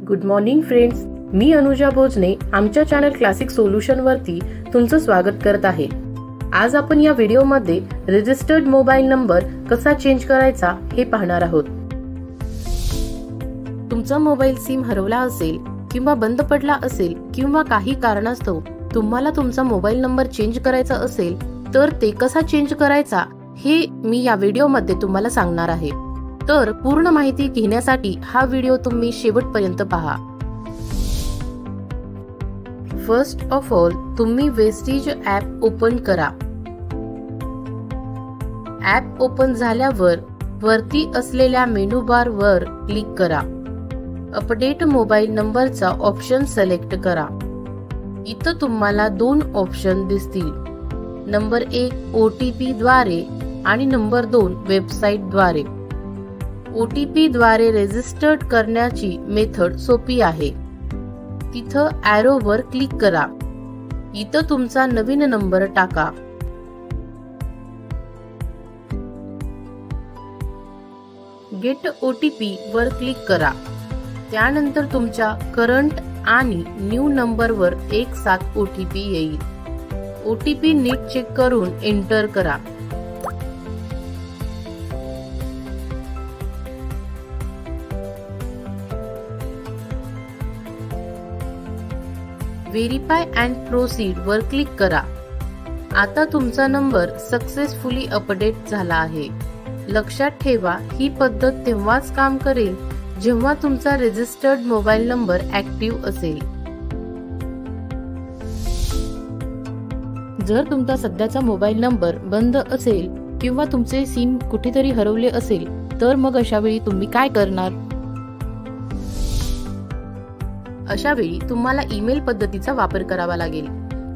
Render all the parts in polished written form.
Good morning friends, मी अनुजा भोजने आमच्या channel classic solution वरती तुमचं स्वागत करत आहे। आज आपण या व्हिडिओमध्ये रजिस्टर्ड मोबाईल नंबर कसा चेंज करायचा हे पाहणार आहोत। तुमचा मोबाईल सिम हरवला असेल किंवा बंद पडला असेल किंवा काही कारणास्तव तुम्हाला तुमचा मोबाईल नंबर चेंज करायचा असेल तर ते कसा चेंज करायचा हे मी या व्हिडिओमध्ये तुम्हाला सांगणार आहे। तर पूर्ण माहिती घेण्यासाठी हा व्हिडिओ तुम्ही शेवटपर्यंत पहा। फर्स्ट ऑफ ऑल तुम्ही वेस्टीज ॲप ओपन करा। ॲप ओपन झाल्यावर वरती असलेल्या मेनू बार वर क्लिक करा। अपडेट मोबाईल नंबरचा ऑप्शन सिलेक्ट करा। इथं तुम्हाला दोन ऑप्शन दिसतील, नंबर 1 OTP द्वारे आणि नंबर 2 वेबसाईट द्वारे। OTP द्वारे रजिस्टर्ड करण्याची मेथड सोपी आहे। तिथं ॲरो वर क्लिक करा। इथं तुमचा नवीन नंबर टाका। गेट OTP वर क्लिक करा। त्यानंतर तुमच्या करंट आणि न्यू नंबर वर एक साथ OTP येईल। OTP नीट चेक करून एंटर करा। व्हेरीफाय अँड प्रोसीड वर क्लिक करा। आता तुमचा नंबर सक्सेसफुली अपडेट झाला आहे। लक्षात ठेवा, ही पद्धत तेव्हाच काम करेल जेव्हा तुमचा रजिस्टर्ड मोबाईल नंबर ऍक्टिव्ह असेल। जर तुमचा सध्याचा मोबाईल नंबर बंद असेल किंवा तुमचे सिम कुठेतरी हरवले असेल तर मग अशा वेळी तुम्ही काय करणार? अशा वेळी तुम्हाला ईमेल पद्धतीचा वापर करावा लागेल।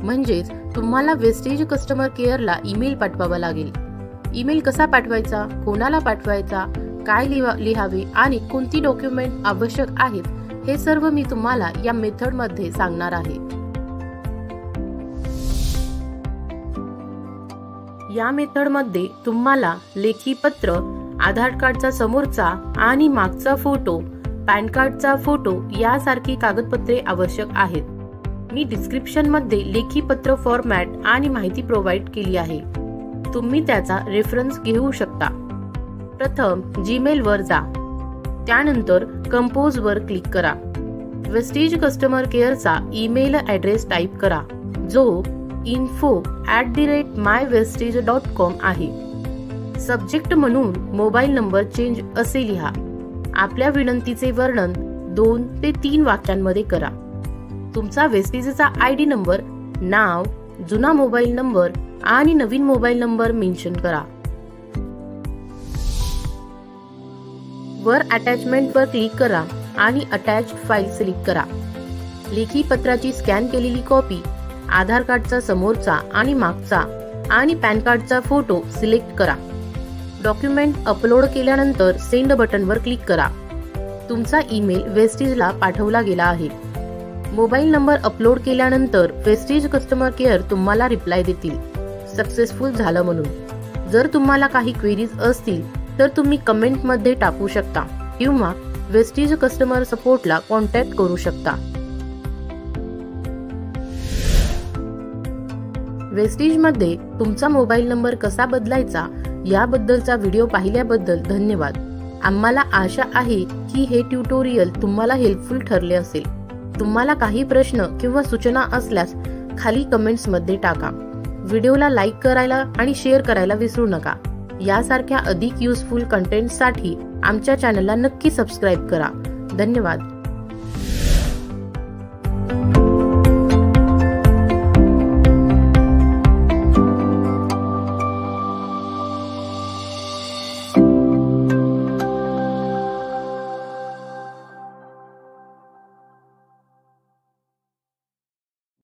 म्हणजेच तुम्हाला वेस्टेज कस्टमर केअरला ईमेल पाठवावा लागेल। ईमेल कसा पाठवायचा, कोणाला पाठवायचा, काय लिहावे आणि कोणती डॉक्युमेंट आवश्यक आहेत हे सर्व मी तुम्हाला या मेथड मध्ये सांगणार आहे। या मेथड मध्ये तुम्हाला लेखी पत्र, आधार कार्डचा समोरचा आणि मागचा फोटो, पॅन कार्डचा फोटो यासारखी कागदपत्रे आवश्यक आहेत। मी डिस्क्रिप्शन मध्ये लेखी पत्र फॉर्मॅट आणि माहिती प्रोव्हाइड केली आहे, तुम्ही त्याचा रेफरन्स घेऊ शकता। प्रथम जीमेल वर जा, त्यानंतर कंपोज वर क्लिक करा। वेस्टेज कस्टमर केअरचा ईमेल ॲड्रेस टाइप करा, जो info@mywestage.com आहे। सब्जेक्ट म्हणून मोबाईल नंबर चेंज असे लिहा। आपल्या विनंतीचे वर्णन 2 ते 3 वाक्यांमध्ये करा। तुमचा वेस्टेजचा ID नंबर, नाव, जुना मोबाईल नंबर आणि नवीन मोबाईल नंबर मेन्शन करा। वर अटॅचमेंट वर क्लिक करा आणि अटॅच फाईल सिलेक्ट करा। लेखी पत्राची स्कॅन केलेली कॉपी, आधार कार्डचा समोरचा आणि मागचा आणि पॅन कार्डचा फोटो सिलेक्ट करा। डॉक्युमेंट अपलोड केल्यानंतर सेंड बटन वर क्लिक करा। तुमचा ईमेल वेस्टेजला पाठवला गेला आहे। मोबाईल नंबर अपलोड केल्यानंतर वेस्टेज कस्टमर केअर तुम्हाला रिप्लाय देतील, सक्सेसफुल झालं म्हणून। जर तुम्हाला काही क्वेरीज असतील तर तुम्ही कमेंट मध्ये टाकू शकता किंवा वेस्टेज कस्टमर सपोर्टला कॉन्टॅक्ट करू शकता। वेस्टेज मध्ये तुमचा मोबाईल नंबर कसा बदलायचा याबद्दलचा व्हिडिओ पाहिल्याबद्दल धन्यवाद। आम्हाला आशा आहे की हे ट्युटोरियल तुम्हाला हेल्पफुल ठरले असेल। तुम्हाला काही प्रश्न किंवा सूचना असल्यास खाली कमेंट्स मध्ये टाका। व्हिडिओला लाईक करायला आणि शेअर करायला विसरू नका। यासारख्या अधिक युजफुल कंटेंटसाठी आमच्या चॅनलला नक्की सबस्क्राईब करा। धन्यवाद।